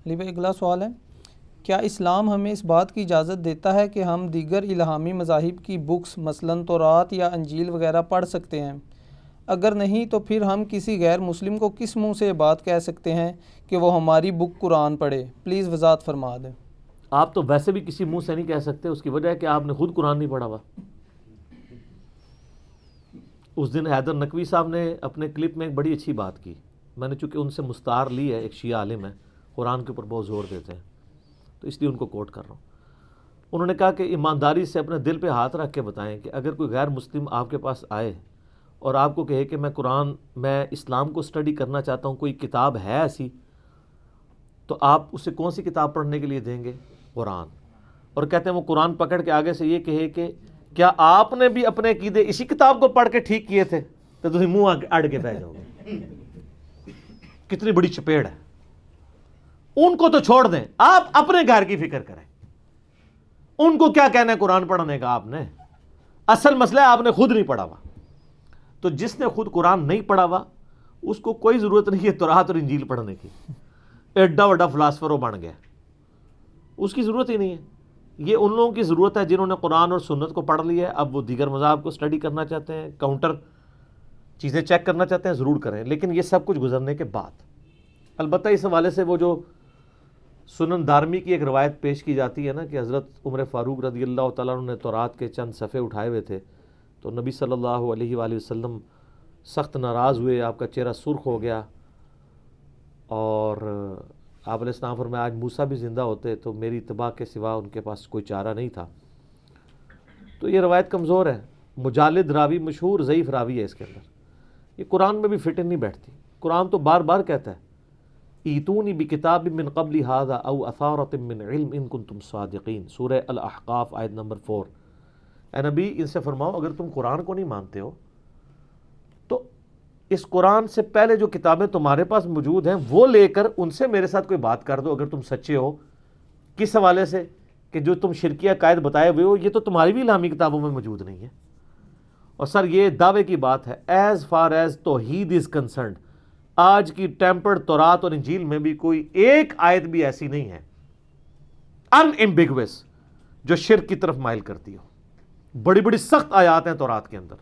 علی بھائی اگلا سوال ہے، کیا اسلام ہمیں اس بات کی اجازت دیتا ہے کہ ہم دیگر الہامی مذاہب کی بکس مثلاً تورات یا انجیل وغیرہ پڑھ سکتے ہیں؟ اگر نہیں تو پھر ہم کسی غیر مسلم کو کس منہ سے یہ بات کہہ سکتے ہیں کہ وہ ہماری بک قرآن پڑھے؟ پلیز وضاحت فرما دیں۔ آپ تو ویسے بھی کسی منہ سے نہیں کہہ سکتے، اس کی وجہ ہے کہ آپ نے خود قرآن نہیں پڑھا ہوا۔ اس دن حیدر نقوی صاحب نے اپنے کلپ میں ایک بڑی اچھی بات کی، میں نے چونکہ ان سے مستعار لی ہے، ایک شیعہ عالم ہے، قرآن کے اوپر بہت زور دیتے ہیں، تو اس لیے ان کو کوٹ کر رہا ہوں۔ انہوں نے کہا کہ ایمانداری سے اپنے دل پہ ہاتھ رکھ کے بتائیں کہ اگر کوئی غیر مسلم آپ کے پاس آئے اور آپ کو کہے کہ میں اسلام کو اسٹڈی کرنا چاہتا ہوں، کوئی کتاب ہے ایسی، تو آپ اسے کون سی کتاب پڑھنے کے لیے دیں گے؟ قرآن۔ اور کہتے ہیں وہ قرآن پکڑ کے آگے سے یہ کہے کہ کیا آپ نے بھی اپنے عقیدے اسی کتاب کو پڑھ کے ٹھیک کیے تھے؟ تو تم منہ اڑ کے بہ جاؤ گے۔ کتنی بڑی چپیڑ ہے۔ ان کو تو چھوڑ دیں، آپ اپنے گھر کی فکر کریں۔ ان کو کیا کہنا ہے قرآن پڑھنے کا؟ آپ نے اصل مسئلہ ہے آپ نے خود نہیں پڑھا ہوا۔ تو جس نے خود قرآن نہیں پڑھا ہوا اس کو کوئی ضرورت نہیں ہے تورات اور انجیل پڑھنے کی، ایڈا بڑا فلاسفر وہ بن گیا، اس کی ضرورت ہی نہیں ہے۔ یہ ان لوگوں کی ضرورت ہے جنہوں نے قرآن اور سنت کو پڑھ لیا ہے، اب وہ دیگر مذاہب کو اسٹڈی کرنا چاہتے ہیں، کاؤنٹر چیزیں چیک کرنا چاہتے ہیں، ضرور کریں، لیکن یہ سب کچھ گزرنے کے بعد۔ البتہ اس حوالے سے وہ جو سنن دارمی کی ایک روایت پیش کی جاتی ہے نا کہ حضرت عمر فاروق رضی اللہ تعالیٰ عنہ نے تورات کے چند صفحے اٹھائے ہوئے تھے، تو نبی صلی اللہ علیہ وآلہ وسلم سخت ناراض ہوئے، آپ کا چہرہ سرخ ہو گیا، اور آپ علیہ السلام فرمایا آج موسیٰ بھی زندہ ہوتے تو میری اتباع کے سوا ان کے پاس کوئی چارہ نہیں تھا۔ تو یہ روایت کمزور ہے، مجالد راوی، مشہور ضعیف راوی ہے اس کے اندر، یہ قرآن میں بھی فٹ نہیں بیٹھتی۔ قرآن تو بار بار کہتا ہے ایتونی بکتاب من قبل ھذا او اثارۃ من علم ان کنتم صادقین، سورہ الاحقاف آیت نمبر 4۔ اے نبی ان سے فرماؤ اگر تم قرآن کو نہیں مانتے ہو تو اس قرآن سے پہلے جو کتابیں تمہارے پاس موجود ہیں وہ لے کر ان سے میرے ساتھ کوئی بات کر دو اگر تم سچے ہو۔ کس حوالے سے؟ کہ جو تم شرکیہ عقائد بتائے ہوئے ہو یہ تو تمہاری بھی الہامی کتابوں میں موجود نہیں ہے۔ اور سر یہ دعوے کی بات ہے، ایز فار ایز توحید از کنسرنڈ، آج کی ٹیمپرڈ تورات اور انجیل میں بھی کوئی ایک آیت بھی ایسی نہیں ہے ان ایمبیگوس جو شرک کی طرف مائل کرتی ہو۔ بڑی بڑی سخت آیات ہیں تورات کے اندر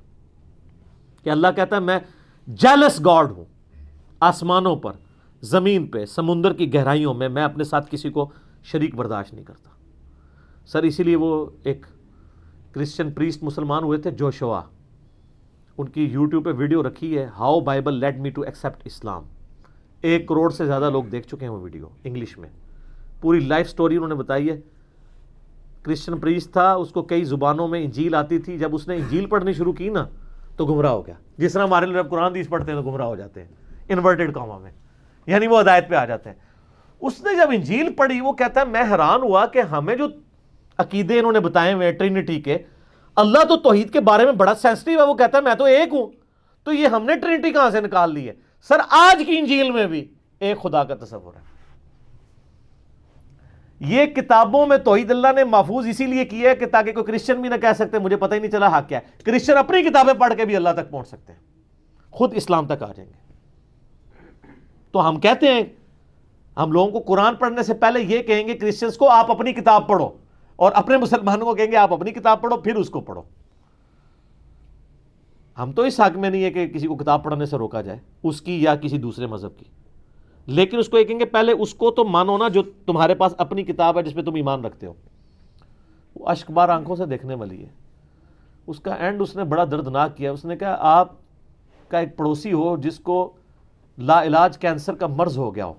کہ اللہ کہتا ہے میں جیلس گاڈ ہوں، آسمانوں پر، زمین پہ، سمندر کی گہرائیوں میں، میں اپنے ساتھ کسی کو شریک برداشت نہیں کرتا۔ سر اسی لیے وہ ایک کرسچن پریسٹ مسلمان ہوئے تھے جوشوا، ان کی یوٹیوب پہ ویڈیو رکھی ہے how Bible led me to accept Islam, 1 crore سے زیادہ لوگ دیکھ چکے ہیں وہ ویڈیو انگلش میں، پوری لائف سٹوری انہوں نے بتائی ہے۔ کرسچن پریسٹ تھا، اس کو کئی زبانوں میں انجیل آتی تھی، جب اس نے انجیل پڑھنی شروع کی نا تو گمراہ ہو گیا، جس طرح ہمارے لوگ قرآن حدیث پڑھتے ہیں تو گمراہ ہو جاتے ہیں انورٹڈ کاما میں، یعنی وہ ہدایت پہ آ جاتے ہیں۔ اس نے جب انجیل پڑھی وہ کہتا ہے میں حیران ہوا کہ ہمیں جو عقیدے انہوں نے بتائے ہوئے ٹرینٹی کے، اللہ تو توحید کے بارے میں بڑا سینسٹیو ہے، وہ کہتا ہے میں تو ایک ہوں، تو یہ ہم نے ٹرینٹی کہاں سے نکال لی ہے؟ سر آج کی انجیل میں بھی ایک خدا کا تصور ہے۔ یہ کتابوں میں توحید اللہ نے محفوظ اسی لیے کی ہے کہ تاکہ کوئی کرسچن بھی نہ کہہ سکتے مجھے پتہ ہی نہیں چلا حق کیا ہے۔ کرسچن اپنی کتابیں پڑھ کے بھی اللہ تک پہنچ سکتے ہیں، خود اسلام تک آ جائیں گے۔ تو ہم کہتے ہیں ہم لوگوں کو قرآن پڑھنے سے پہلے یہ کہیں گے کرسچنز کو آپ اپنی کتاب پڑھو، اور اپنے مسلمانوں کو کہیں گے آپ اپنی کتاب پڑھو پھر اس کو پڑھو۔ ہم تو اس حق میں نہیں ہے کہ کسی کو کتاب پڑھنے سے روکا جائے، اس کی یا کسی دوسرے مذہب کی، لیکن اس کو یہ کہیں گے پہلے اس کو تو مانو نا جو تمہارے پاس اپنی کتاب ہے جس پہ تم ایمان رکھتے ہو۔ وہ اشک بار آنکھوں سے دیکھنے والی ہے۔ اس کا اینڈ اس نے بڑا دردناک کیا، اس نے کہا آپ کا ایک پڑوسی ہو جس کو لا علاج کینسر کا مرض ہو گیا ہو،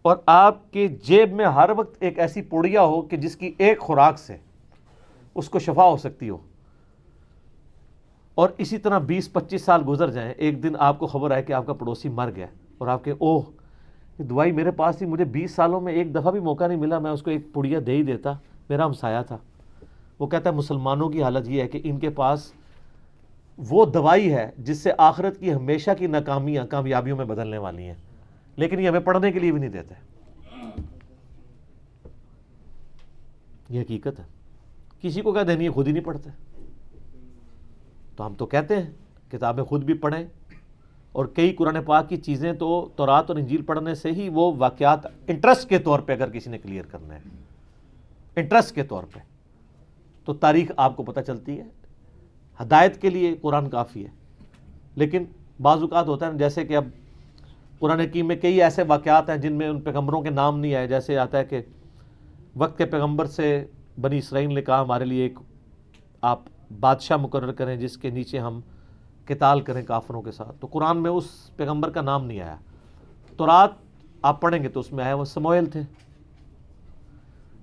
اور آپ کی جیب میں ہر وقت ایک ایسی پوڑیا ہو کہ جس کی ایک خوراک سے اس کو شفا ہو سکتی ہو، اور اسی طرح 20-25 سال گزر جائیں، ایک دن آپ کو خبر آئے کہ آپ کا پڑوسی مر گیا، اور آپ کے اوہ یہ دوائی میرے پاس تھی، مجھے 20 سالوں میں ایک دفعہ بھی موقع نہیں ملا، میں اس کو ایک پڑیا دے ہی دیتا، میرا ہمسایہ تھا۔ وہ کہتا ہے مسلمانوں کی حالت یہ ہے کہ ان کے پاس وہ دوائی ہے جس سے آخرت کی ہمیشہ کی ناکامیاں کامیابیوں میں بدلنے والی ہیں، لیکن یہ ہمیں پڑھنے کے لیے بھی نہیں دیتے۔ یہ حقیقت ہے، کسی کو کہہ دینی ہے خود ہی نہیں پڑھتے۔ تو ہم تو کہتے ہیں کتابیں خود بھی پڑھیں اور کئی قرآن پاک کی چیزیں تو تورات اور انجیل پڑھنے سے ہی وہ واقعات انٹرسٹ کے طور پہ اگر کسی نے کلیئر کرنا ہے، انٹرسٹ کے طور پہ، تو تاریخ آپ کو پتہ چلتی ہے. ہدایت کے لیے قرآن کافی ہے. لیکن بعض اوقات ہوتا ہے جیسے کہ اب قرآن حکیم میں کئی ایسے واقعات ہیں جن میں ان پیغمبروں کے نام نہیں آئے. جیسے آتا ہے کہ وقت کے پیغمبر سے بنی اسرائیل نے کہا ہمارے لیے ایک آپ بادشاہ مقرر کریں جس کے نیچے ہم قتال کریں کافروں کے ساتھ. تو قرآن میں اس پیغمبر کا نام نہیں آیا. تورات آپ پڑھیں گے تو اس میں آیا وہ سموئیل تھے.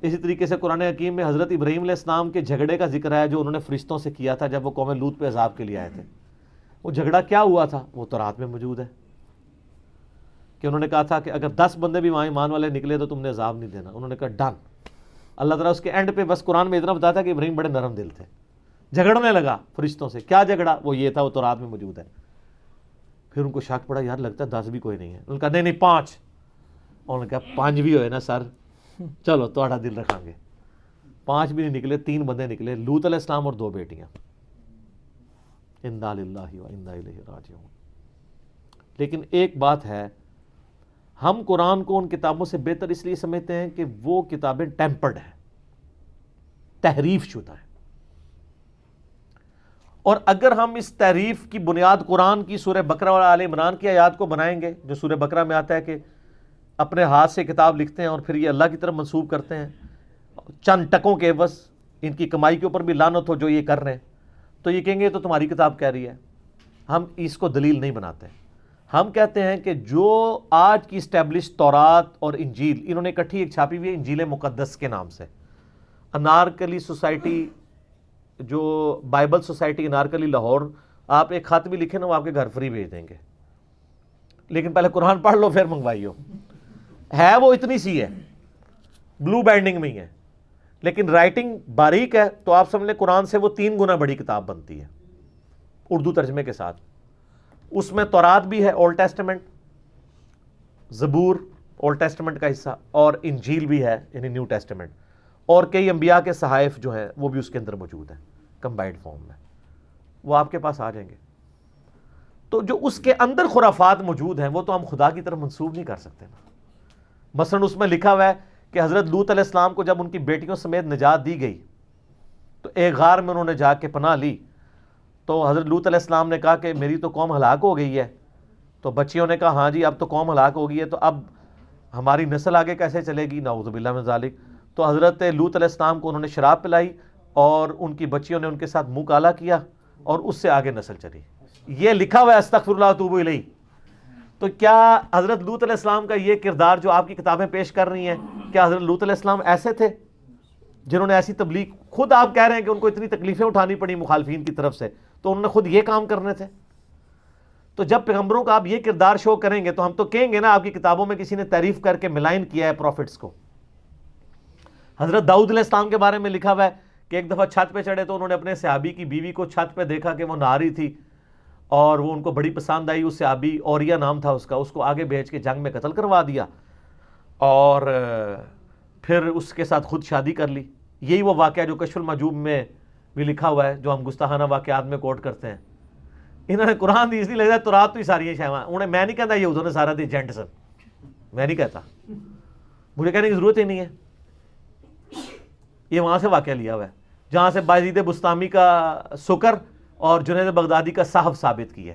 اسی طریقے سے قرآن حکیم میں حضرت ابراہیم علیہ السلام کے جھگڑے کا ذکر ہے جو انہوں نے فرشتوں سے کیا تھا جب وہ قوم لوط پہ عذاب کے لیے آئے تھے. وہ جھگڑا کیا ہوا تھا وہ تورات میں موجود ہے کہ انہوں نے کہا تھا کہ اگر 10 بندے بھی وہاں ایمان والے نکلے تو تم نے عذاب نہیں دینا. انہوں نے کہا ڈن. اللہ تعالیٰ اس کے اینڈ پہ بس قرآن میں اتنا بتاتا ہے کہ ابراہیم بڑے نرم دل تھے. جھگڑنے لگا فرشتوں سے. کیا جھگڑا؟ وہ یہ تھا، وہ تورات میں موجود ہے. پھر ان کو شک پڑا یار لگتا ہے 10 بھی کوئی نہیں ہے. انہوں نے کہا نہیں 5. انہوں نے کہا 5 بھی ہوئے نا سر، چلو تھوڑا دل رکھیں گے. 5 بھی نہیں نکلے، 3 بندے نکلے، لوط علیہ السلام اور 2 بیٹیاں. انا للہ و انا الیہ راجعون. لیکن ایک بات ہے، ہم قرآن کو ان کتابوں سے بہتر اس لیے سمجھتے ہیں کہ وہ کتابیں ٹیمپرڈ ہیں، تحریف شدہ ہیں. اور اگر ہم اس تحریف کی بنیاد قرآن کی سورہ بقرہ اور آل عمران کی آیات کو بنائیں گے، جو سورہ بقرہ میں آتا ہے کہ اپنے ہاتھ سے کتاب لکھتے ہیں اور پھر یہ اللہ کی طرف منسوب کرتے ہیں چند ٹکوں کے عوض، ان کی کمائی کے اوپر بھی لعنت ہو جو یہ کر رہے ہیں، تو یہ کہیں گے تو تمہاری کتاب کہہ رہی ہے. ہم اس کو دلیل نہیں بناتے. ہم کہتے ہیں کہ جو آج کی اسٹیبلش تورات اور انجیل، انہوں نے اکٹھی ایک چھاپی ہوئی ہے انجیل مقدس کے نام سے. انارکلی سوسائٹی، جو بائبل سوسائٹی انارکلی لاہور، آپ ایک خط بھی لکھیں نا وہ آپ کے گھر فری بھیج دیں گے. لیکن پہلے قرآن پڑھ لو پھر منگوائیو. ہے وہ اتنی سی ہے، بلو بینڈنگ میں ہی ہے، لیکن رائٹنگ باریک ہے. تو آپ سمجھ لیں قرآن سے وہ 3 گنا بڑی کتاب بنتی ہے اردو ترجمے کے ساتھ. اس میں تورات بھی ہے، اولڈ ٹیسٹمنٹ، زبور اولڈ ٹیسٹمنٹ کا حصہ، اور انجیل بھی ہے یعنی نیو ٹیسٹمنٹ، اور کئی انبیاء کے صحائف جو ہیں وہ بھی اس کے اندر موجود ہیں کمبائنڈ فارم میں. وہ آپ کے پاس آ جائیں گے. تو جو اس کے اندر خرافات موجود ہیں وہ تو ہم خدا کی طرف منسوب نہیں کر سکتے نا. مثلا اس میں لکھا ہوا ہے کہ حضرت لوط علیہ السلام کو جب ان کی بیٹیوں سمیت نجات دی گئی تو ایک غار میں انہوں نے جا کے پناہ لی. تو حضرت لوط علیہ السلام نے کہا کہ میری تو قوم ہلاک ہو گئی ہے. تو بچیوں نے کہا ہاں جی اب تو قوم ہلاک ہو گئی ہے، تو اب ہماری نسل آگے کیسے چلے گی؟ نعوذ باللہ من ذالک. تو حضرت لوط علیہ السلام کو انہوں نے شراب پلائی اور ان کی بچیوں نے ان کے ساتھ منہ کالا کیا اور اس سے آگے نسل چلی. یہ لکھا ہوا ہے استغفر اللہ واتوب الیہ. تو کیا حضرت لوط علیہ السلام کا یہ کردار جو آپ کی کتابیں پیش کر رہی ہیں، کیا حضرت لوط علیہ السلام ایسے تھے جنہوں نے ایسی تبلیغ، خود آپ کہہ رہے ہیں کہ ان کو اتنی تکلیفیں اٹھانی پڑی مخالفین کی طرف سے، تو انہوں نے خود یہ کام کرنے تھے؟ تو جب پیغمبروں کا آپ یہ کردار شو کریں گے تو ہم تو کہیں گے نا آپ کی کتابوں میں کسی نے تعریف کر کے ملائن کیا ہے پروفٹس کو. حضرت داؤد علیہ السلام کے بارے میں لکھا ہوا ہے کہ ایک دفعہ چھت پہ چڑھے تو انہوں نے اپنے صحابی کی بیوی کو چھت پہ دیکھا کہ وہ نہا رہی تھی اور وہ ان کو بڑی پسند آئی. اس صحابی اوریا نام تھا اس کا، اس کو آگے بھیج کے جنگ میں قتل کروا دیا اور پھر اس کے ساتھ خود شادی کر لی. یہی وہ واقعہ جو کشف المحجوب میں بھی لکھا ہوا ہے جو ہم گستاخانہ واقعات میں کوٹ کرتے ہیں. انہوں نے قرآن دی اس لیے لگتا ہے تورات تو ہی ساری شاید انہیں، میں نہیں کہتا یہودوں نے سارا دی جینٹ سن، میں نہیں کہتا، مجھے کہنے کی ضرورت ہی نہیں ہے. یہ وہاں سے واقعہ لیا ہوا ہے جہاں سے بازید بستامی کا سکر اور جنید بغدادی کا صحف ثابت کی ہے.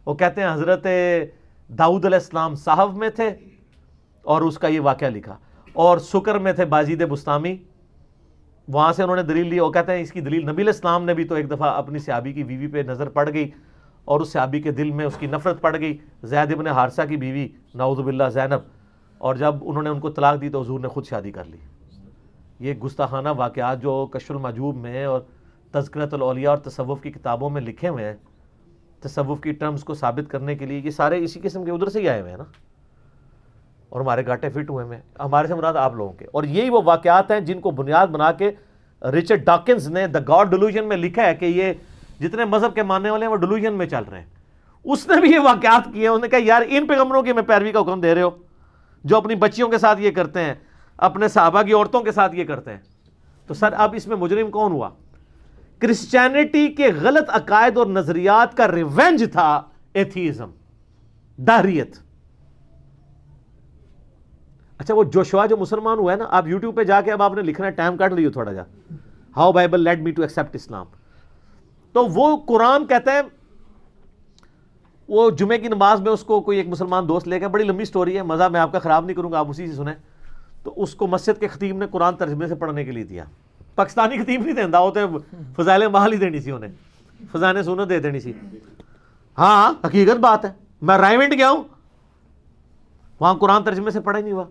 وہ کہتے ہیں حضرت داؤد علیہ السلام صحف میں تھے اور اس کا یہ واقعہ لکھا، اور سکر میں تھے بازید بستامی، وہاں سے انہوں نے دلیل لی. وہ کہتے ہیں اس کی دلیل نبی علیہ السلام نے بھی تو ایک دفعہ اپنی صحابی کی بیوی پہ نظر پڑ گئی اور اس صحابی کے دل میں اس کی نفرت پڑ گئی، زید ابن حارثہ کی بیوی نعوذ باللہ زینب، اور جب انہوں نے ان کو طلاق دی تو حضور نے خود شادی کر لی. یہ گستاخانہ واقعات جو کشف المحجوب میں اور تذکرۃ الاولیاء اور تصوف کی کتابوں میں لکھے ہوئے ہیں تصوف کی ٹرمز کو ثابت کرنے کے لیے، یہ سارے اسی قسم کے ادھر سے ہی آئے ہوئے ہیں نا، اور ہمارے گاٹے فٹ ہوئے ہیں. ہمارے سے مراد آپ لوگوں کے. اور یہی وہ واقعات ہیں جن کو بنیاد بنا کے رچرڈ ڈاکنز نے دا گاڈ ڈیلوژن میں لکھا ہے کہ یہ جتنے مذہب کے ماننے والے ہیں وہ ڈیلوژن میں چل رہے ہیں. اس نے بھی یہ واقعات کیے. انہوں نے کہا یار ان پیغمبروں کی میں پیروی کا حکم دے رہے ہو جو اپنی بچیوں کے ساتھ یہ کرتے ہیں، اپنے صحابہ کی عورتوں کے ساتھ یہ کرتے ہیں. تو سر اب اس میں مجرم کون ہوا؟ کرسچینٹی کے غلط عقائد اور نظریات کا ریونج تھا ایتھیزم. دہریت. اچھا وہ جوشوا جو مسلمان ہوا ہے نا, آپ یوٹیوب پہ جا کے اب آپ نے لکھنا ہے, ٹائم کاٹ لیو تھوڑا جا, how Bible led me to accept Islam. تو وہ قرآن کہتا ہے, وہ جمعے کی نماز میں اس کو کوئی ایک مسلمان دوست لے گیا, بڑی لمبی سٹوری ہے, مزہ میں آپ کا خراب نہیں کروں گا, آپ اسی سے سنیں. تو اس کو مسجد کے خطیب نے قرآن ترجمے سے پڑھنے کے لیے دیا. پاکستانی خطیب نہیں دینا ہوتے, فضائل محل ہی دینی سی انہیں, فضائل سنت دے دینی سی. ہاں حقیقت بات ہے, میں رائمنڈ گیا ہوں, وہاں قرآن ترجمے سے پڑھا ہی نہیں ہوا.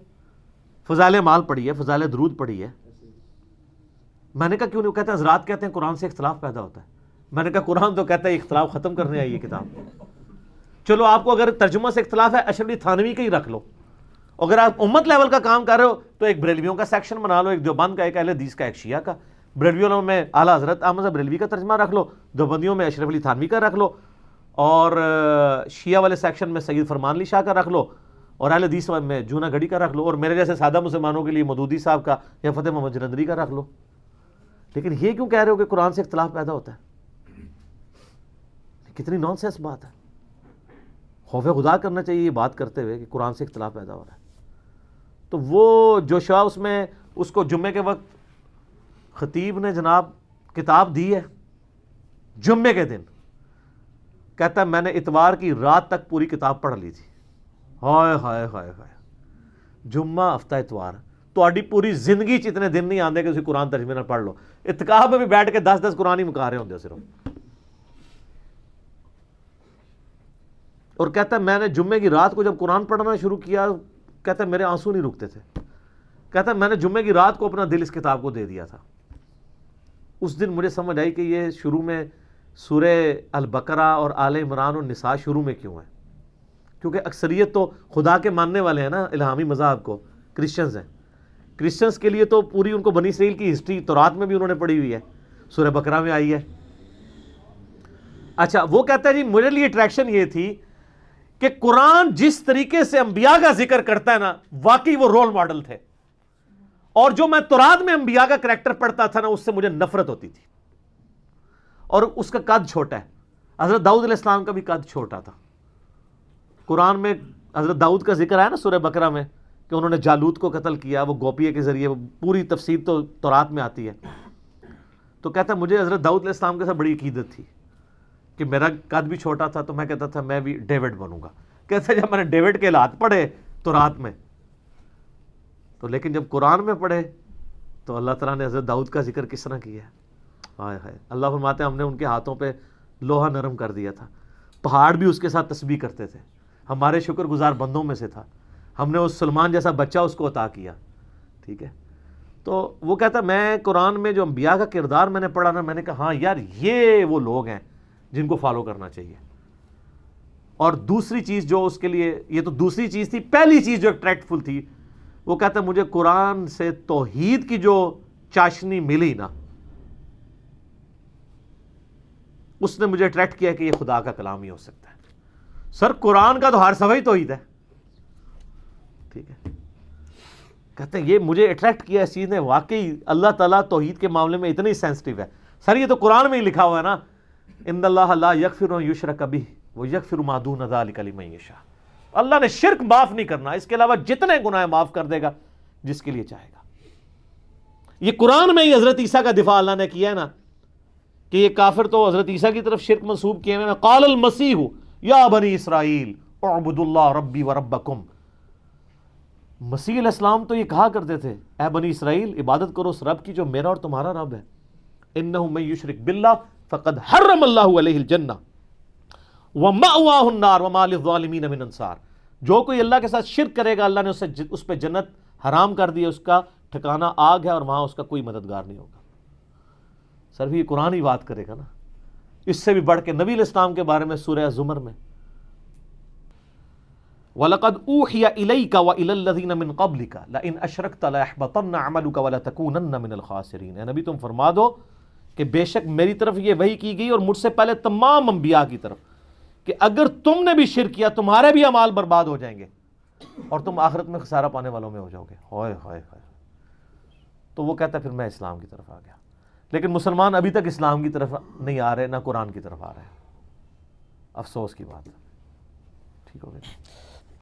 فضائل مال پڑھی ہے, فضائل درود پڑھی ہے. میں نے کہا کیوں نہیں؟ کہتے ہیں حضرات کہتے ہیں قرآن سے اختلاف پیدا ہوتا ہے. میں نے کہا قرآن تو کہتا ہے اختلاف ختم کرنے آئی ہے کتاب. چلو آپ کو اگر ترجمہ سے اختلاف ہے, اشرف علی تھانوی کا ہی رکھ لو. اگر آپ امت لیول کا کام کر رہے ہو تو ایک بریلویوں کا سیکشن بنا لو, ایک دیوبند کا, ایک اہل حدیث کا, ایک شیعہ کا. بریلویوں میں اعلیٰ حضرت احمد صاحب بریلوی کا ترجمہ رکھ لو, دیوبندیوں میں اشرف علی تھانوی کا رکھ لو, اور شیعہ والے سیکشن میں سید فرمان علی شاہ کا رکھ لو, اور اہل حدیث میں جونا گڑھی کا رکھ لو, اور میرے جیسے سادہ مسلمانوں کے لیے مودودی صاحب کا یا فتح محمد جلندری کا رکھ لو. لیکن یہ کیوں کہہ رہے ہو کہ قرآن سے اختلاف پیدا ہوتا ہے؟ کتنی نان سینس بات ہے. خوف خدا کرنا چاہیے یہ بات کرتے ہوئے کہ قرآن سے اختلاف پیدا ہو رہا ہے. تو وہ جوشوا اس میں اس کو جمعے کے وقت خطیب نے جناب کتاب دی ہے, جمعے کے دن کہتا ہے میں نے اتوار کی رات تک پوری کتاب پڑھ لی تھی. ہائے ہائے ہائے ہائے, جمعہ ہفتہ اتوار, تو پوری زندگی چ اتنے دن نہیں آتے کہ اسی قرآن ترجمے نہ پڑھ لو. اتکاف میں بھی بیٹھ کے 10 قرآن ہی مکا رہے ہوتے صرف. اور کہتا ہے میں نے جمعے کی رات کو جب قرآن پڑھنا شروع کیا, کہتا ہے میرے آنسو نہیں رکتے تھے. کہتا ہے میں نے جمعے کی رات کو اپنا دل اس کتاب کو دے دیا تھا. اس دن مجھے سمجھ آئی کہ یہ شروع میں سورہ البقرہ اور آل عمران اور نساء شروع میں کیوں ہے, کیونکہ اکثریت تو خدا کے ماننے والے ہیں نا, الہامی مذہب کو کرسچنز ہیں. کرسچنز کے لیے تو پوری ان کو بنی اسرائیل کی ہسٹری تورات میں بھی انہوں نے پڑھی ہوئی ہے, سورہ بقرہ میں آئی ہے. اچھا وہ کہتا ہے جی میرے لیے اٹریکشن یہ تھی کہ قرآن جس طریقے سے انبیاء کا ذکر کرتا ہے نا, واقعی وہ رول ماڈل تھے. اور جو میں تورات میں انبیاء کا کریکٹر پڑھتا تھا نا, اس سے مجھے نفرت ہوتی تھی. اور اس کا قد چھوٹا ہے. حضرت داؤد علیہ السلام کا بھی قد چھوٹا تھا. قرآن میں حضرت داؤد کا ذکر ہے نا سورہ بقرہ میں, کہ انہوں نے جالوت کو قتل کیا, وہ گوپیے کے ذریعے, وہ پوری تفسیر تو تورات میں آتی ہے. تو کہتا ہے مجھے حضرت داؤد علیہ السلام کے ساتھ بڑی عقیدت تھی کہ میرا قد بھی چھوٹا تھا, تو میں کہتا تھا میں بھی ڈیوڈ بنوں گا. کہتا ہے جب میں نے ڈیوڈ کے حالات پڑھے تورات میں, تو لیکن جب قرآن میں پڑھے تو اللہ تعالیٰ نے حضرت داؤد کا ذکر کس طرح کیا ہے. ہائے ہائے, اللہ فرماتے ہیں ہم نے ان کے ہاتھوں پہ لوہا نرم کر دیا تھا, پہاڑ بھی اس کے ساتھ تسبیح کرتے تھے, ہمارے شکر گزار بندوں میں سے تھا, ہم نے اس سلمان جیسا بچہ اس کو عطا کیا. ٹھیک ہے, تو وہ کہتا میں قرآن میں جو انبیاء کا کردار میں نے پڑھا نا, میں نے کہا ہاں یار یہ وہ لوگ ہیں جن کو فالو کرنا چاہیے. اور دوسری چیز جو اس کے لیے, یہ تو دوسری چیز تھی, پہلی چیز جو اٹریکٹفل تھی, وہ کہتا ہے مجھے قرآن سے توحید کی جو چاشنی ملی نا, اس نے مجھے اٹریکٹ کیا کہ یہ خدا کا کلام ہی ہو سکتا ہے. سر قرآن کا تو ہر صفحہ ہی توحید ہے. ٹھیک ہے, کہتے ہیں یہ مجھے اٹریکٹ کیا اس چیز نے, واقعی اللہ تعالیٰ توحید کے معاملے میں اتنی سینسٹیو ہے. سر یہ تو قرآن میں ہی لکھا ہوا ہے نا, ان اللہ لا یغفر ان یشرک بہ ویغفر ما دون ذلک لمن یشاء. اللہ نے شرک معاف نہیں کرنا, اس کے علاوہ جتنے گناہ معاف کر دے گا جس کے لیے چاہے گا. یہ قرآن میں ہی حضرت عیسیٰ کا دفاع اللہ نے کیا ہے نا, کہ یہ کافر تو حضرت عیسیٰ کی طرف شرک منسوب کیے ہیں. قال المسیح یا بنی اسرائیل اعبدوا اللہ ربی و ربکم. مسیح علیہ السلام تو یہ کہا کرتے تھے اے بنی اسرائیل عبادت کرو اس رب کی جو میرا اور تمہارا رب ہے. انہ من یشرک باللہ فقد حرم اللہ علیہ الجنہ ومأواہ النار وما للظالمین من انصار. جو کوئی اللہ کے ساتھ شرک کرے گا اللہ نے اس پہ جنت حرام کر دی, اس کا ٹھکانہ آگ ہے اور وہاں اس کا کوئی مددگار نہیں ہوگا. سر بھی یہ قرآن ہی بات کرے گا نا. اس سے بھی بڑھ کے نبی علیہ السلام کے بارے میں سورہ زمر میں وَلَقَدْ أُوحِيَ إِلَيْكَ وَإِلَى الَّذِينَ مِن قَبْلِكَ لَئِنْ أَشْرَكْتَ لَيَحْبَطَنَّ عَمَلُكَ وَلَتَكُونَنَّ مِنَ الْخَاسِرِينَ. اے نبی تم فرما دو کہ بے شک میری طرف یہ وحی کی گئی اور مجھ سے پہلے تمام انبیاء کی طرف, کہ اگر تم نے بھی شرک کیا تمہارے بھی اعمال برباد ہو جائیں گے اور تم آخرت میں خسارہ پانے والوں میں ہو جاؤ گے. ہائے ہائے ہائے. تو وہ کہتا ہے پھر میں اسلام کی طرف آ گیا. لیکن مسلمان ابھی تک اسلام کی طرف نہیں آ رہے, نہ قرآن کی طرف آ رہے ہیں. افسوس کی بات ہے. ٹھیک ہو گیا.